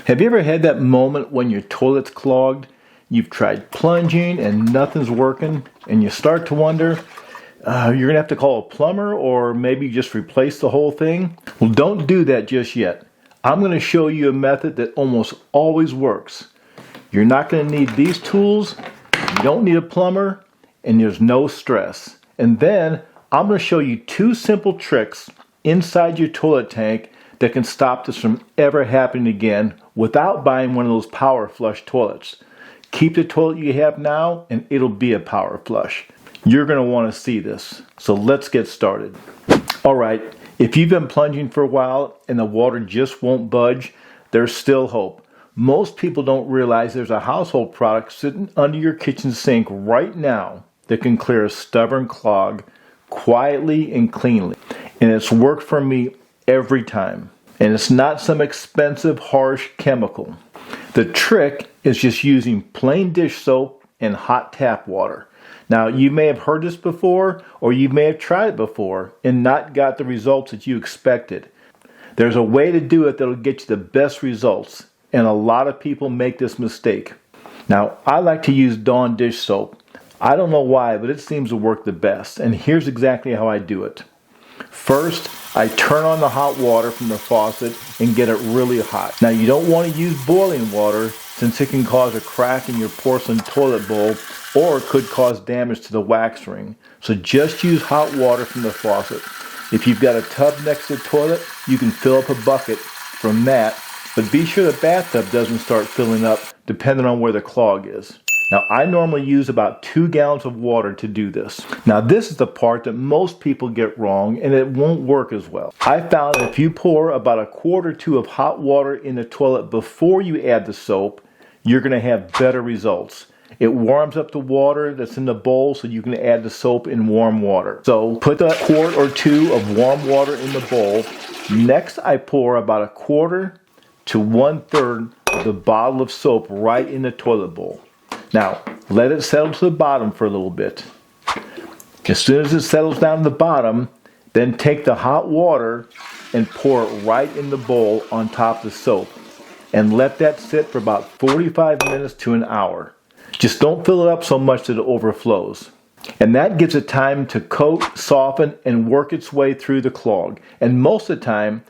Have you ever had that moment when your toilet's clogged? You've tried plunging and nothing's working, and you start to wonder, you're going to have to call a plumber or maybe just replace the whole thing? Well, don't do that just yet. I'm going to show you a method that almost always works. You're not going to need these tools, you don't need a plumber, and there's no stress. And then I'm going to show you 2 simple tricks inside your toilet tank that can stop this from ever happening again without buying one of those power flush toilets. Keep the toilet you have now and it'll be a power flush. You're going to want to see this. So let's get started. Alright, if you've been plunging for a while and the water just won't budge, there's still hope. Most people don't realize there's a household product sitting under your kitchen sink right now that can clear a stubborn clog quietly and cleanly. And it's worked for me every time. And it's not some expensive, harsh chemical. The trick is just using plain dish soap and hot tap water. Now, you may have heard this before, or you may have tried it before and not got the results that you expected. There's a way to do it that'll get you the best results, and a lot of people make this mistake. Now, I like to use Dawn dish soap. I don't know why, but it seems to work the best, and here's exactly how I do it. First, I turn on the hot water from the faucet and get it really hot. Now, you don't want to use boiling water since it can cause a crack in your porcelain toilet bowl or it could cause damage to the wax ring. So just use hot water from the faucet. If you've got a tub next to the toilet, you can fill up a bucket from that, but be sure the bathtub doesn't start filling up depending on where the clog is. Now, I normally use about 2 gallons of water to do this. Now, this is the part that most people get wrong and it won't work as well. I found that if you pour about 1/4 or 2 of hot water in the toilet before you add the soap, you're going to have better results. It warms up the water that's in the bowl so you can add the soap in warm water. So put that 1/4 or 2 of warm water in the bowl. Next, I pour about 1/4 to 1/3 of the bottle of soap right in the toilet bowl. Now, let it settle to the bottom for a little bit. As soon as it settles down to the bottom, then take the hot water and pour it right in the bowl on top of the soap. And let that sit for about 45 minutes to an hour. Just don't fill it up so much that it overflows. And that gives it time to coat, soften, and work its way through the clog. And most of the time,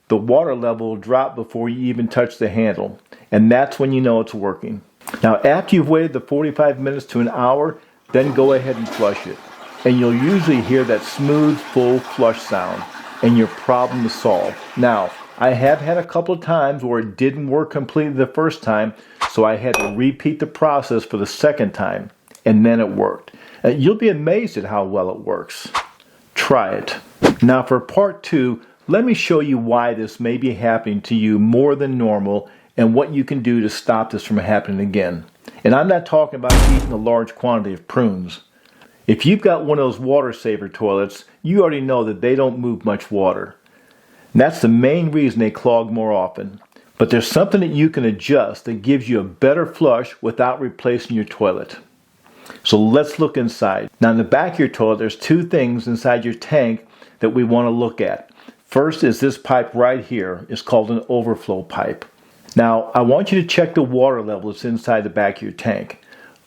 the water level will drop before you even touch the handle. And that's when you know it's working. Now, after you've waited the 45 minutes to an hour, then go ahead and flush it. And you'll usually hear that smooth, full flush sound, and your problem is solved. Now, I have had a couple of times where it didn't work completely the first time, so I had to repeat the process for the second time, and then it worked. You'll be amazed at how well it works. Try it. Now, for part 2, let me show you why this may be happening to you more than normal and what you can do to stop this from happening again. And I'm not talking about eating a large quantity of prunes. If you've got one of those water saver toilets, you already know that they don't move much water. And that's the main reason they clog more often. But there's something that you can adjust that gives you a better flush without replacing your toilet. So let's look inside. Now, in the back of your toilet, there's 2 things inside your tank that we want to look at. First is this pipe right here. It's called an overflow pipe. Now, I want you to check the water level that's inside the back of your tank.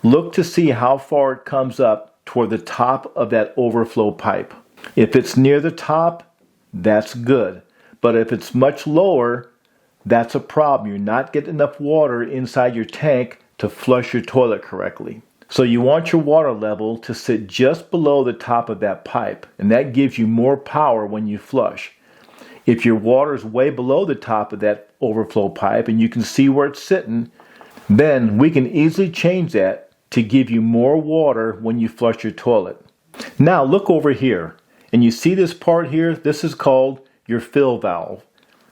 Look to see how far it comes up toward the top of that overflow pipe. If it's near the top, that's good. But if it's much lower, that's a problem. You're not getting enough water inside your tank to flush your toilet correctly. So you want your water level to sit just below the top of that pipe, and that gives you more power when you flush. If your water is way below the top of that overflow pipe and you can see where it's sitting, then we can easily change that to give you more water when you flush your toilet. Now look over here, and you see this part here? This is called your fill valve.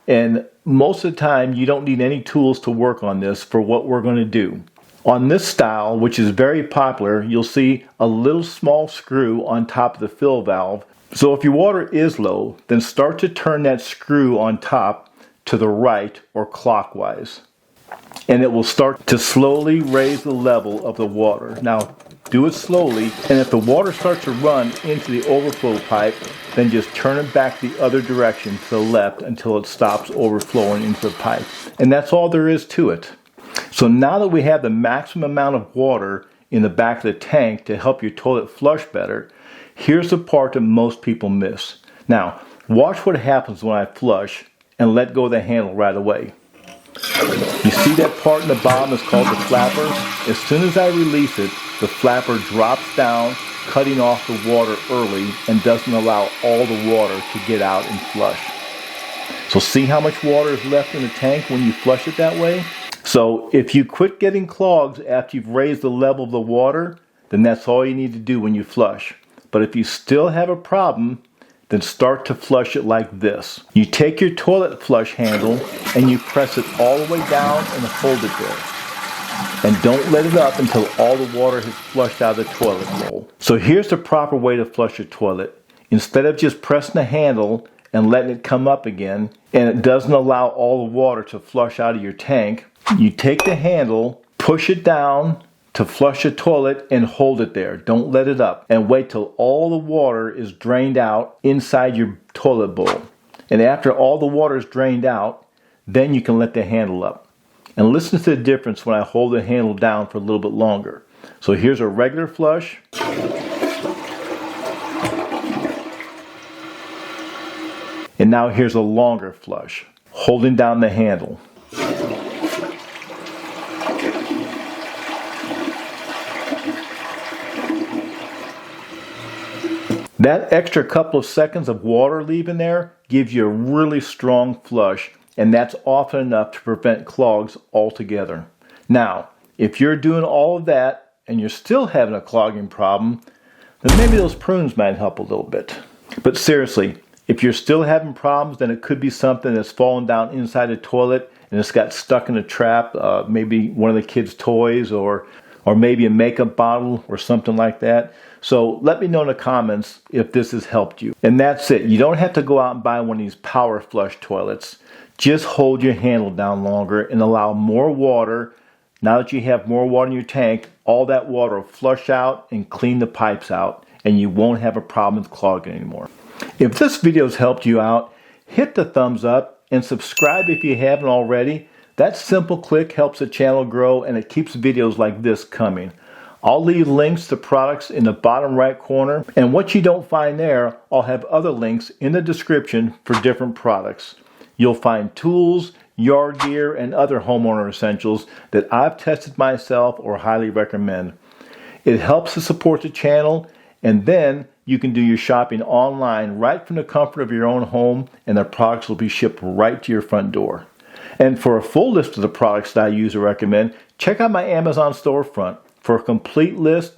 And most of the time you don't need any tools to work on this for what we're going to do. On this style, which is very popular, you'll see a little small screw on top of the fill valve. So if your water is low, then start to turn that screw on top to the right or clockwise. And it will start to slowly raise the level of the water. Now, do it slowly, and if the water starts to run into the overflow pipe, then just turn it back the other direction to the left until it stops overflowing into the pipe. And that's all there is to it. So now that we have the maximum amount of water in the back of the tank to help your toilet flush better, here's the part that most people miss. Now, watch what happens when I flush and let go of the handle right away. You see that part in the bottom is called the flapper? As soon as I release it, the flapper drops down, cutting off the water early and doesn't allow all the water to get out and flush. So see how much water is left in the tank when you flush it that way? So if you quit getting clogs after you've raised the level of the water, then that's all you need to do when you flush. But if you still have a problem, then start to flush it like this. You take your toilet flush handle and you press it all the way down and hold it there. And don't let it up until all the water has flushed out of the toilet bowl. So here's the proper way to flush your toilet. Instead of just pressing the handle and letting it come up again, and it doesn't allow all the water to flush out of your tank, you take the handle, push it down to flush the toilet and hold it there. Don't let it up. And wait till all the water is drained out inside your toilet bowl. And after all the water is drained out, then you can let the handle up. And listen to the difference when I hold the handle down for a little bit longer. So here's a regular flush. And now here's a longer flush, holding down the handle. That extra couple of seconds of water leaving there gives you a really strong flush, and that's often enough to prevent clogs altogether. Now, if you're doing all of that and you're still having a clogging problem, then maybe those prunes might help a little bit. But seriously, if you're still having problems, then it could be something that's fallen down inside the toilet and it's got stuck in a trap, maybe one of the kids' toys or maybe a makeup bottle or something like that. So let me know in the comments if this has helped you. And that's it. You don't have to go out and buy one of these power flush toilets. Just hold your handle down longer and allow more water. Now that you have more water in your tank, all that water will flush out and clean the pipes out, and you won't have a problem with clogging anymore. If this video has helped you out, hit the thumbs up and subscribe if you haven't already. That simple click helps the channel grow, and it keeps videos like this coming. I'll leave links to products in the bottom right corner, and what you don't find there, I'll have other links in the description for different products. You'll find tools, yard gear, and other homeowner essentials that I've tested myself or highly recommend. It helps to support the channel, and then you can do your shopping online right from the comfort of your own home, and the products will be shipped right to your front door. And for a full list of the products that I use or recommend, check out my Amazon storefront for a complete list,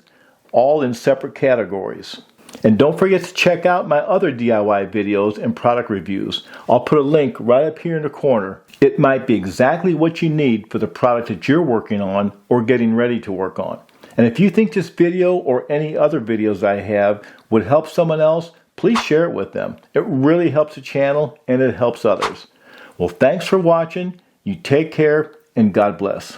all in separate categories. And don't forget to check out my other DIY videos and product reviews. I'll put a link right up here in the corner. It might be exactly what you need for the product that you're working on or getting ready to work on. And if you think this video or any other videos I have would help someone else, please share it with them. It really helps the channel and it helps others. Well, thanks for watching. You take care and God bless.